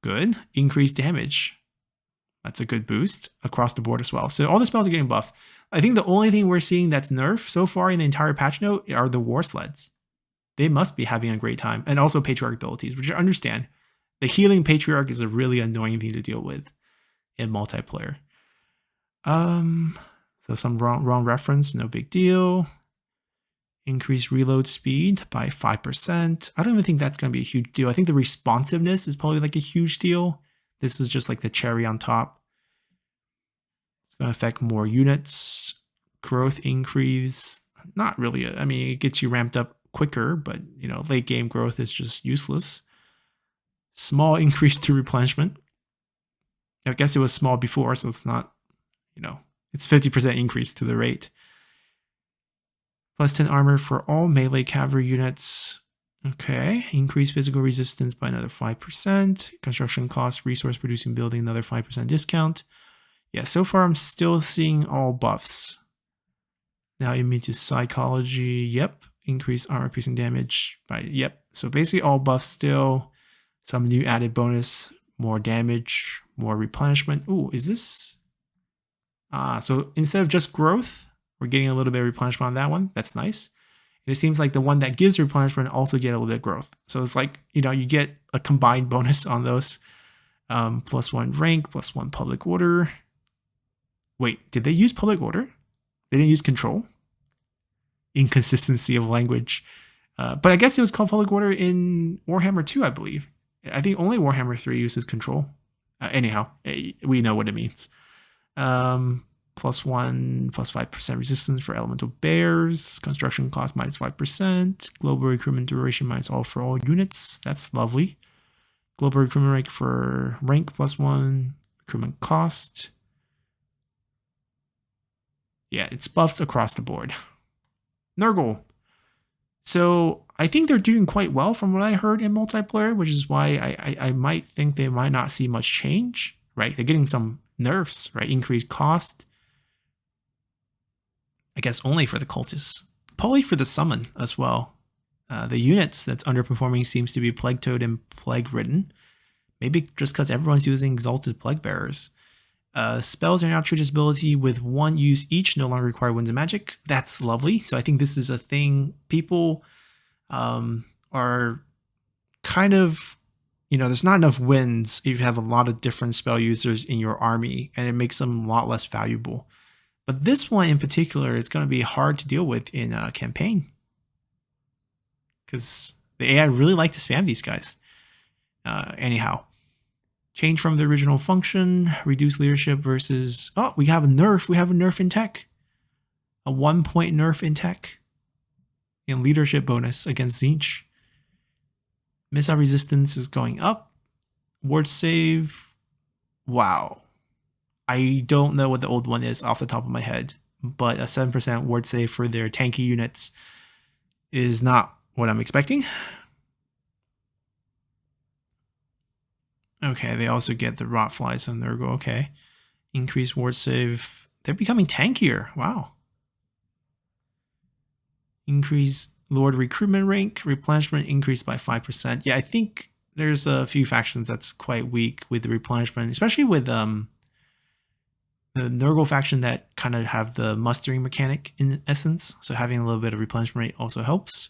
good, increased damage. That's a good boost across the board as well. So all the spells are getting buffed. I think the only thing we're seeing that's nerfed so far in the entire patch note are the war sleds. They must be having a great time. And also Patriarch abilities, which I understand. The healing Patriarch is a really annoying thing to deal with in multiplayer. So some wrong reference, no big deal. Increase reload speed by 5%. I don't even think that's going to be a huge deal. I think the responsiveness is probably like a huge deal. This is just like the cherry on top. It's going to affect more units. Growth increase. Not really. I mean, it gets you ramped up quicker, but late game growth is just useless. Small increase to replenishment. I guess it was small before, so it's not, it's 50% increase to the rate. Plus 10 armor for all melee cavalry units. Okay, increase physical resistance by another 5%. Construction cost, resource producing building, another 5% discount. Yeah, so far I'm still seeing all buffs. Now immune to psychology, yep. Increase armor piercing damage by, yep. So basically all buffs still. Some new added bonus, more damage, more replenishment. Ooh, is this? So instead of just growth, we're getting a little bit of replenishment on that one. That's nice. And it seems like the one that gives replenishment also get a little bit of growth. So it's like, you know, you get a combined bonus on those. +1 rank, +1 public order. Wait, did they use public order? They didn't use control? Inconsistency of language. But I guess it was called public order in Warhammer 2, I believe. I think only Warhammer 3 uses control. Anyhow, we know what it means. +1, +5% resistance for elemental bears. Construction cost -5%. Global recruitment duration minus all for all units. That's lovely. Global recruitment rank for rank +1. Recruitment cost. Yeah, it's buffs across the board. Nurgle. So I think they're doing quite well from what I heard in multiplayer, which is why I might think they might not see much change, right? They're getting some nerfs, right? Increased cost. I guess only for the cultists. Probably for the summon as well. The units that's underperforming seems to be Plague Toad and Plague Ridden. Maybe just because everyone's using Exalted Plague Bearers. Spells are now treated as ability with one use each, no longer require winds of magic. That's lovely. So I think this is a thing people are kind of, you know, there's not enough winds if you have a lot of different spell users in your army, and it makes them a lot less valuable. But this one in particular is going to be hard to deal with in a campaign because the AI really like to spam these guys. Anyhow. Change from the original function, reduce leadership versus, oh, we have a nerf. We have a nerf in tech. A 1-point nerf in tech. And leadership bonus against Tzeentch. Missile resistance is going up. Ward save. Wow. I don't know what the old one is off the top of my head, but a 7% ward save for their tanky units is not what I'm expecting. Okay, they also get the Rotflies on Nurgle. Okay. Increased ward save. They're becoming tankier. Wow. Increase Lord recruitment rank. Replenishment increased by 5%. Yeah, I think there's a few factions that's quite weak with the replenishment, especially with the Nurgle faction that kind of have the mustering mechanic in essence. So having a little bit of replenishment rate also helps.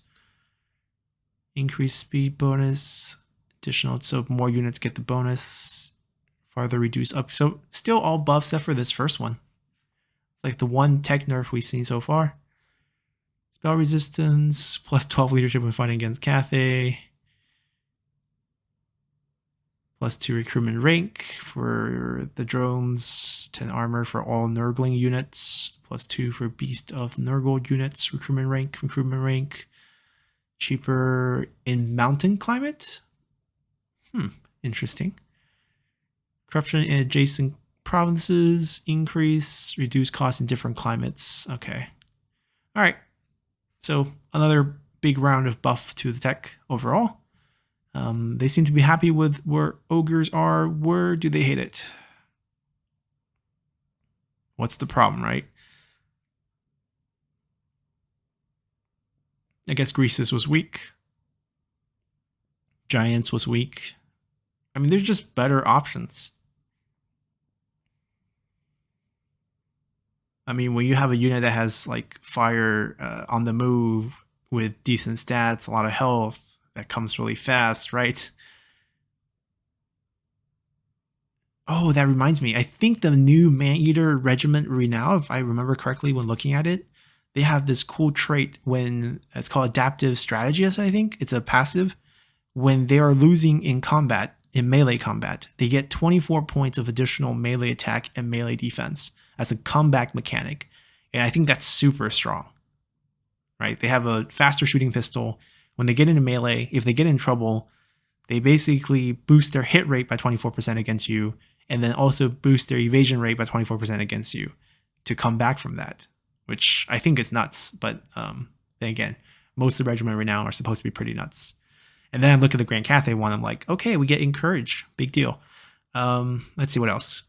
Increased speed bonus. Additional, so more units get the bonus. Farther reduce up. So still all buffs except for this first one. It's like the one tech nerf we've seen so far. Spell resistance, +12 leadership when fighting against Cathay. +2 recruitment rank for the drones. 10 armor for all Nurgling units. +2 for Beast of Nurgle units. Recruitment rank. Cheaper in mountain climate. Interesting. Corruption in adjacent provinces increase, reduce costs in different climates. Okay. All right. So another big round of buff to the tech overall. They seem to be happy with where ogres are. Where do they hate it? What's the problem, right? I guess Greases was weak. Giants was weak. I mean, there's just better options. I mean, when you have a unit that has like fire on the move with decent stats, a lot of health, that comes really fast, right? Oh, that reminds me. I think the new Maneater Regiment Renown, if I remember correctly when looking at it, they have this cool trait when it's called Adaptive Strategist, I think. It's a passive. When they are losing in combat, in melee combat, they get 24 points of additional melee attack and melee defense as a comeback mechanic. And I think that's super strong, right? They have a faster shooting pistol. When they get into melee, if they get in trouble, they basically boost their hit rate by 24% against you, and then also boost their evasion rate by 24% against you to come back from that, which I think is nuts. But then again, most of the Regiment right now are supposed to be pretty nuts. And then I look at the Grand Cathay one, I'm like, okay, we get encouraged. Big deal. Let's see what else.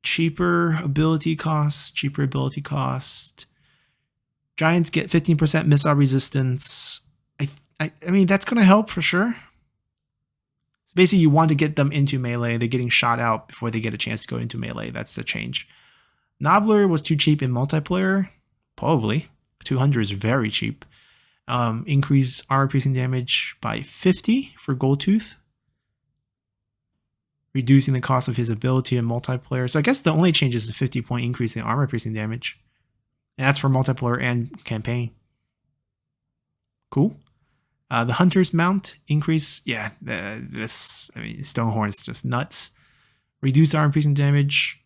Cheaper ability cost. Giants get 15% missile resistance. I mean, that's going to help for sure. So basically, you want to get them into melee. They're getting shot out before they get a chance to go into melee. That's the change. Nobbler was too cheap in multiplayer. Probably. 200 is very cheap. Increase armor piercing damage by 50 for Goldtooth. Reducing the cost of his ability in multiplayer. So I guess the only change is the 50-point increase in armor piercing damage. And that's for multiplayer and campaign. Cool. The Hunter's Mount increase. Yeah, Stonehorn is just nuts. Reduced armor piercing damage.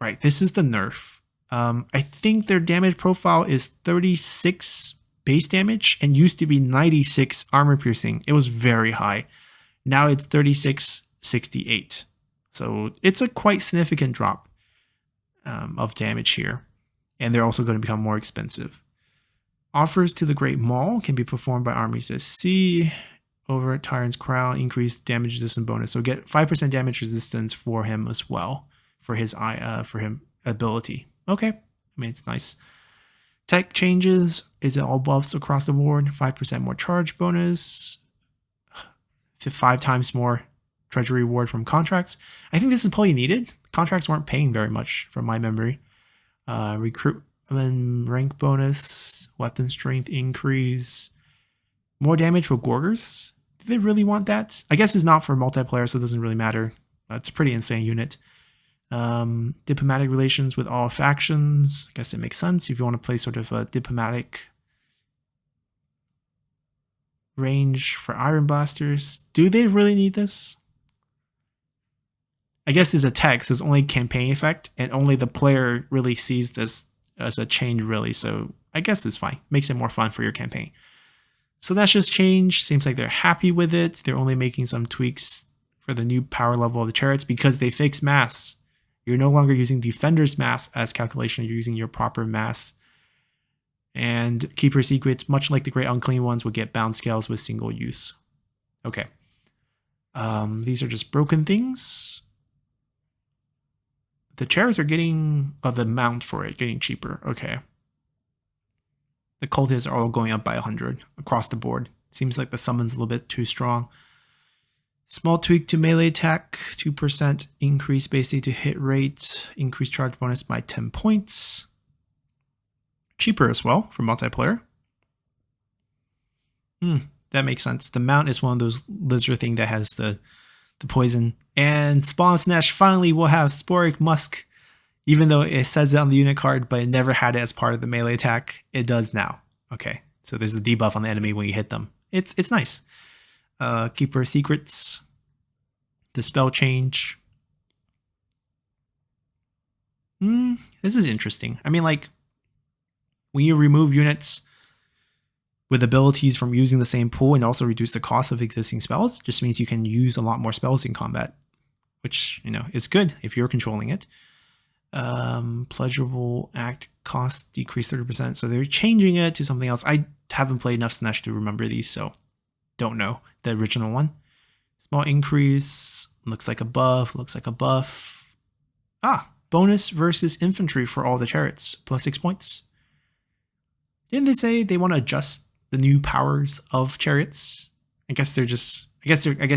Right, this is the nerf. I think their damage profile is 36 base damage and used to be 96 armor piercing. It was very high. Now it's 3668. So it's a quite significant drop of damage here. And they're also going to become more expensive. Offers to the Great Maul can be performed by armies at sea. Over at Tyrant's Crown, increased damage resistance bonus. So get 5% damage resistance for him as well. For his ability. Okay. I mean, it's nice. Tech changes. Is it all buffs across the board? 5% more charge bonus. 5 times more treasury reward from contracts. I think this is probably needed. Contracts weren't paying very much from my memory. Recruitment rank bonus. Weapon strength increase. More damage for Gorgers. Do they really want that? I guess it's not for multiplayer, so it doesn't really matter. It's a pretty insane unit. Diplomatic relations with all factions. I guess it makes sense if you want to play sort of a diplomatic range for Iron Blasters. Do they really need this? I guess it's a text. It's only campaign effect, and only the player really sees this as a change, really. So I guess it's fine. Makes it more fun for your campaign. So that's just change. Seems like they're happy with it. They're only making some tweaks for the new power level of the chariots because they fixed mass. You're no longer using Defender's mass as calculation. You're using your proper mass. And Keeper Secrets, much like the Great Unclean Ones, will get bound scales with single use. Okay. These are just broken things. The chairs are getting, the mount for it, getting cheaper. Okay. The cultists are all going up by 100 across the board. Seems like the summon's a little bit too strong. Small tweak to melee attack, 2% increase basically to hit rate, increased charge bonus by 10 points. Cheaper as well for multiplayer. That makes sense. The mount is one of those lizard thing that has the poison. And Spawn Slaanesh finally will have Sporic Musk, even though it says it on the unit card, but it never had it as part of the melee attack. It does now. Okay, so there's the debuff on the enemy when you hit them. It's nice. Keeper Secrets, the spell change. This is interesting. I mean, like, when you remove units with abilities from using the same pool and also reduce the cost of existing spells, just means you can use a lot more spells in combat, which, is good if you're controlling it. Pleasurable act cost decrease 30%. So they're changing it to something else. I haven't played enough Slaanesh to remember these, so don't know the original one. Small increase, looks like a buff, bonus versus infantry for all the chariots, plus 6 points. Didn't they say they want to adjust the new powers of chariots? I guess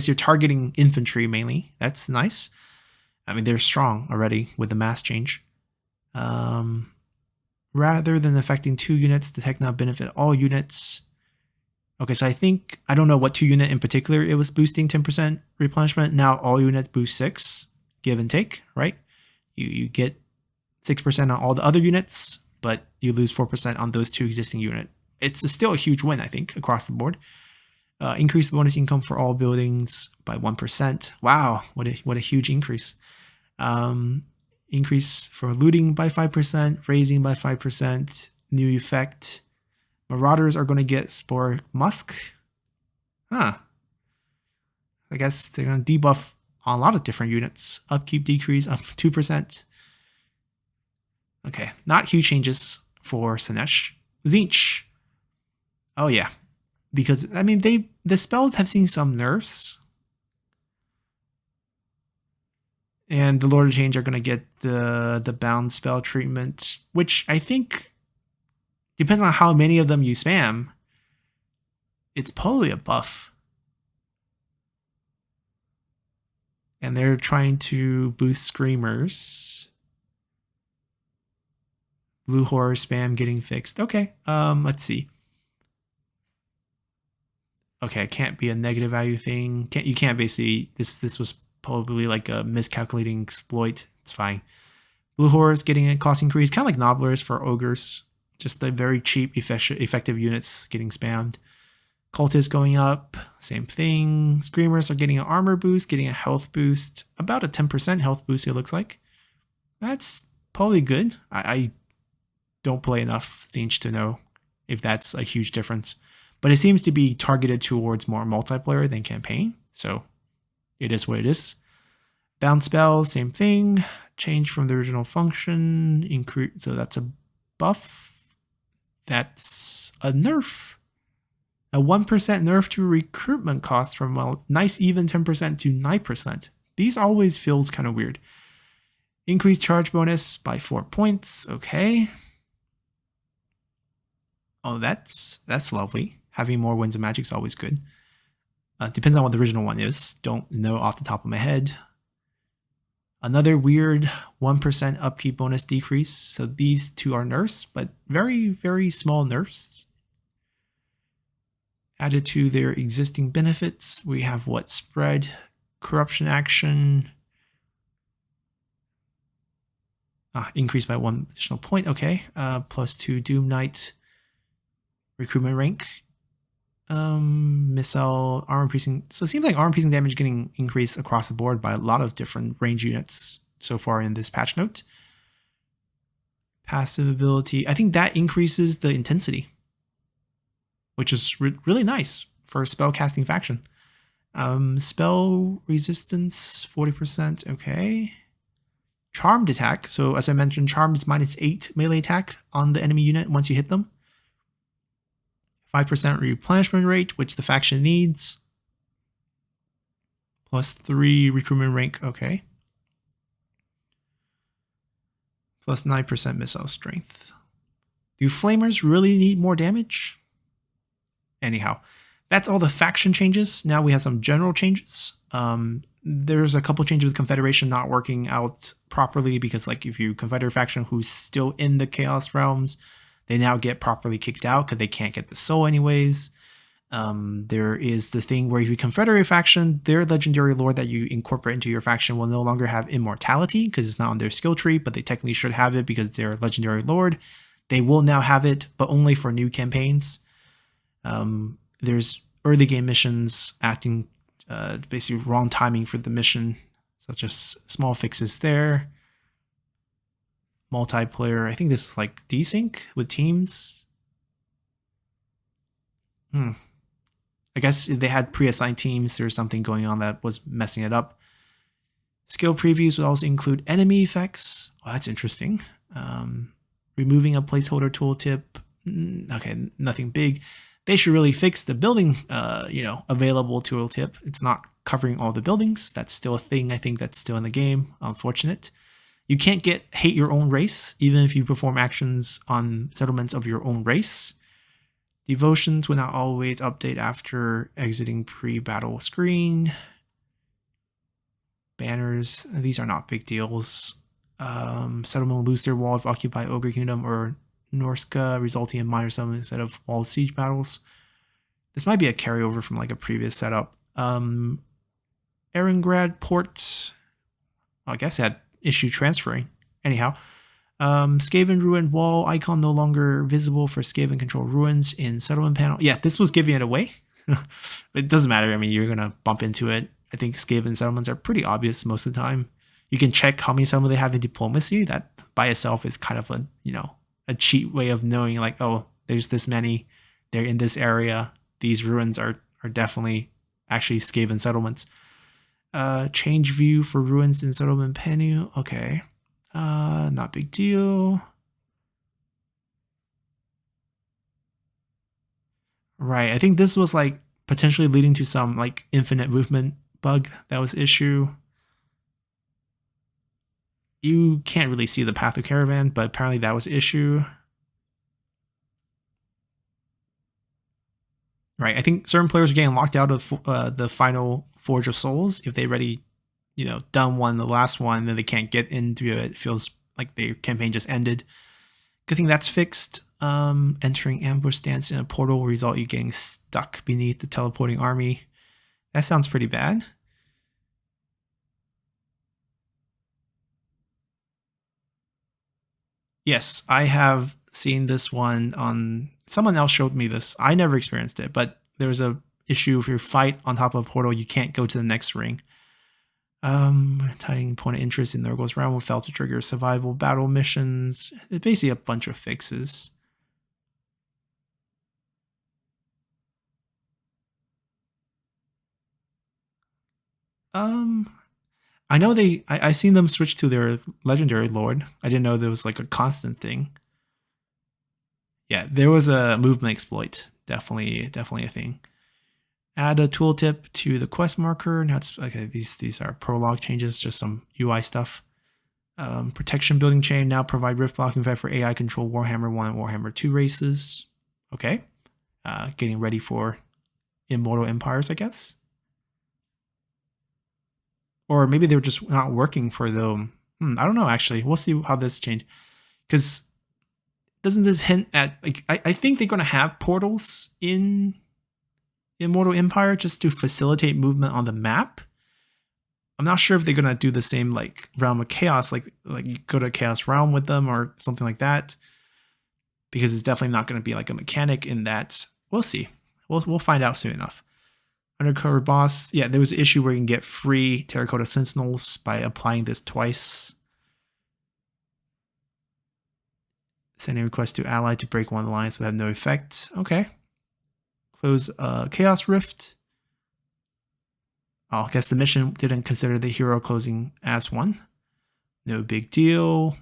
you're targeting infantry mainly. That's nice. I mean, they're strong already with the mass change. Rather than affecting 2 units, the tech now benefit all units. Okay, so I don't know what 2 unit in particular it was boosting 10% replenishment. Now all units boost 6, give and take, right? You get 6% on all the other units, but you lose 4% on those 2 existing units. It's still a huge win, I think, across the board. Increase the bonus income for all buildings by 1%. Wow, what a huge increase. Increase for looting by 5%, raising by 5%, new effect. Marauders are going to get Spore Musk. I guess they're going to debuff on a lot of different units. Upkeep decrease up 2%. Okay, not huge changes for Slaanesh. Tzeentch. Oh yeah, because I mean the spells have seen some nerfs. And the Lord of Change are going to get the bound spell treatment, which I think depends on how many of them you spam. It's probably a buff. And they're trying to boost Screamers. Blue Horror spam getting fixed. Okay, let's see. Okay, it can't be a negative value thing. You can't basically, this was probably like a miscalculating exploit. It's fine. Blue Horrors getting a cost increase, kind of like Nobblers for Ogres. Just the very cheap, effective units getting spammed. Cultists going up, same thing. Screamers are getting an armor boost, getting a health boost. About a 10% health boost, it looks like. That's probably good. I don't play enough Tzeentch to know if that's a huge difference. But it seems to be targeted towards more multiplayer than campaign. So it is what it is. Bound spell, same thing. Change from the original function. Increase. So that's a buff. That's a nerf. A 1% nerf to recruitment cost from a nice even 10% to 9%. These always feels kind of weird. Increased charge bonus by 4 points. Okay. Oh, that's lovely. Having more Winds of Magic is always good. Depends on what the original one is. Don't know off the top of my head. Another weird 1% upkeep bonus decrease. So these two are nerfs, but very, very small nerfs. Added to their existing benefits, we have what? Spread, corruption action. Increased by 1 additional point. Okay. +2 Doom Knight recruitment rank. Missile, armor piercing. So it seems like armor piercing damage getting increased across the board by a lot of different range units so far in this patch note. Passive ability. I think that increases the intensity, which is really nice for a spell casting faction. Spell resistance 40%. Okay. Charmed attack. So as I mentioned, Charmed is -8 melee attack on the enemy unit once you hit them. 5% replenishment rate, which the faction needs. +3 recruitment rank. Okay. +9% missile strength. Do flamers really need more damage? Anyhow, that's all the faction changes. Now we have some general changes. There's a couple changes with Confederation not working out properly because, like, if you Confederate faction who's still in the Chaos Realms, they now get properly kicked out because they can't get the soul anyways. There is the thing where if you Confederate faction, their legendary lord that you incorporate into your faction will no longer have immortality because it's not on their skill tree, but they technically should have it because they're a legendary lord. They will now have it, but only for new campaigns. There's early game missions acting basically wrong timing for the mission, such as small fixes there. Multiplayer, I think this is like desync with teams. I guess if they had pre-assigned teams, there's something going on that was messing it up. Skill previews would also include enemy effects. Oh, that's interesting. Removing a placeholder tooltip. Okay, nothing big. They should really fix the building, available tooltip. It's not covering all the buildings. That's still a thing. I think that's still in the game. Unfortunate. You can't hate your own race, even if you perform actions on settlements of your own race. Devotions will not always update after exiting pre-battle screen. Banners, these are not big deals. Settlement will lose their wall if occupy Ogre Kingdom or Norska, resulting in minor summon instead of walled siege battles. This might be a carryover from like a previous setup. Erengrad port, I guess it had issue transferring. Anyhow, Skaven Ruin wall icon no longer visible for Skaven control ruins in settlement panel. Yeah, this was giving it away. It doesn't matter. I mean, you're going to bump into it. I think Skaven settlements are pretty obvious most of the time. You can check how many settlements they have in diplomacy. That by itself is kind of a cheat way of knowing, like, oh, there's this many. They're in this area. These ruins are definitely actually Skaven settlements. Change view for ruins in settlement panel. Okay. Not big deal. Right. I think this was like potentially leading to some like infinite movement bug that was issue. You can't really see the path of caravan, but apparently that was issue. Right. I think certain players are getting locked out of the final Forge of Souls if they already, done one, the last one, then they can't get into it. It feels like their campaign just ended. Good thing that's fixed. Entering ambush stance in a portal will result you getting stuck beneath the teleporting army. That sounds pretty bad. Yes, I have seen this one on someone else showed me this. I never experienced it, but there's a issue if you fight on top of a portal, you can't go to the next ring. Tiny point of interest in Nurgle's realm will fail to trigger survival battle missions. It's basically a bunch of fixes. I know I've seen them switch to their legendary lord. I didn't know there was like a constant thing. Yeah, there was a movement exploit. Definitely a thing. Add a tooltip to the quest marker. Now it's okay. These are prologue changes, just some UI stuff. Protection building chain now provide rift blocking effect for AI control Warhammer 1 and Warhammer 2 races. Okay. Getting ready for Immortal Empires, I guess. Or maybe they were just not working for them. I don't know, actually. We'll see how this changes. Because doesn't this hint at, like, I think they're going to have portals in Immortal Empire just to facilitate movement on the map. I'm not sure if they're going to do the same, like, Realm of Chaos, like you go to Chaos Realm with them or something like that. Because it's definitely not going to be like a mechanic in that. We'll see. We'll find out soon enough. Undercover boss. Yeah, there was an issue where you can get free Terracotta Sentinels by applying this twice. Sending request to ally to break one alliance would have no effect. Okay. Close Chaos Rift. I guess the mission didn't consider the hero closing as one. No big deal.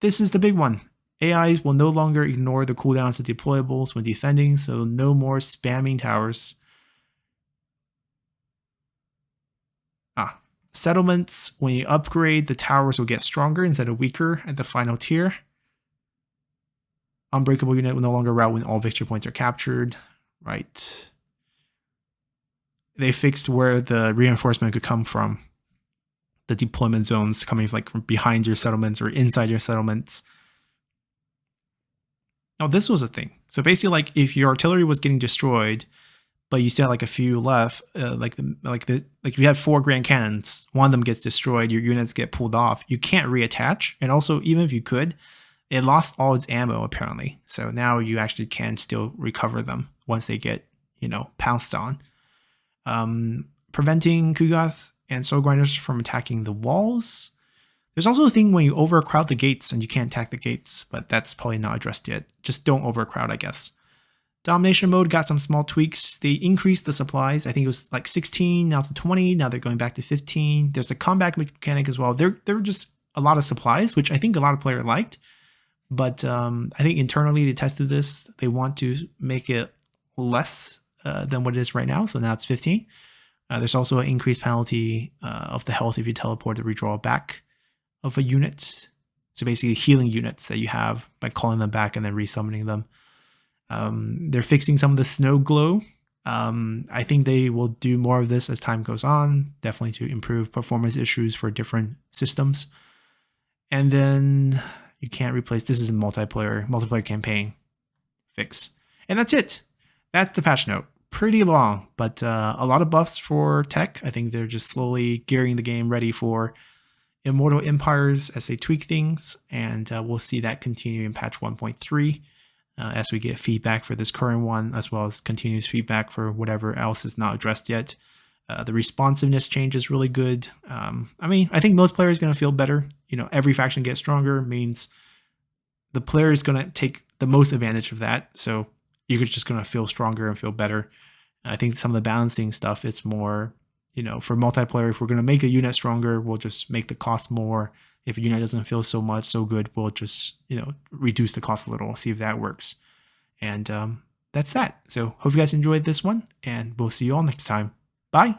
This is the big one. AIs will no longer ignore the cooldowns of deployables when defending, so no more spamming towers. Settlements, when you upgrade, the towers will get stronger instead of weaker at the final tier. Unbreakable unit will no longer rout when all victory points are captured. Right. They fixed where the reinforcement could come from. The deployment zones coming like from behind your settlements or inside your settlements. Now this was a thing. So basically, like if your artillery was getting destroyed, but you still had like a few left, like if you had 4 grand cannons, one of them gets destroyed, your units get pulled off. You can't reattach, and also even if you could, it lost all its ammo apparently. So now you actually can still recover them once they get pounced on. Preventing Kugoth and Soul Grinders from attacking the walls. There's also a thing when you overcrowd the gates and you can't attack the gates, but that's probably not addressed yet. Just don't overcrowd, I guess. Domination mode got some small tweaks. They increased the supplies. I think it was like 16, now to 20. Now they're going back to 15. There's a combat mechanic as well. There were just a lot of supplies, which I think a lot of players liked. But I think internally they tested this. They want to make it less than what it is right now. So now it's 15. There's also an increased penalty of the health if you teleport to redraw back of a unit. So basically healing units that you have by calling them back and then resummoning them. They're fixing some of the snow glow. I think they will do more of this as time goes on, definitely to improve performance issues for different systems. And then you can't replace, this is a multiplayer campaign fix. And that's it. That's the patch note. Pretty long, but a lot of buffs for tech. I think they're just slowly gearing the game ready for Immortal Empires as they tweak things, and we'll see that continue in patch 1.3. As we get feedback for this current one, as well as continuous feedback for whatever else is not addressed yet. The responsiveness change is really good. I think most players are going to feel better. Every faction gets stronger means the player is going to take the most advantage of that. So you're just going to feel stronger and feel better. I think some of the balancing stuff, it's more, for multiplayer, if we're going to make a unit stronger, we'll just make the cost more. If a unit doesn't feel so good, we'll just, reduce the cost a little, see if that works. And that's that. So hope you guys enjoyed this one, and we'll see you all next time. Bye!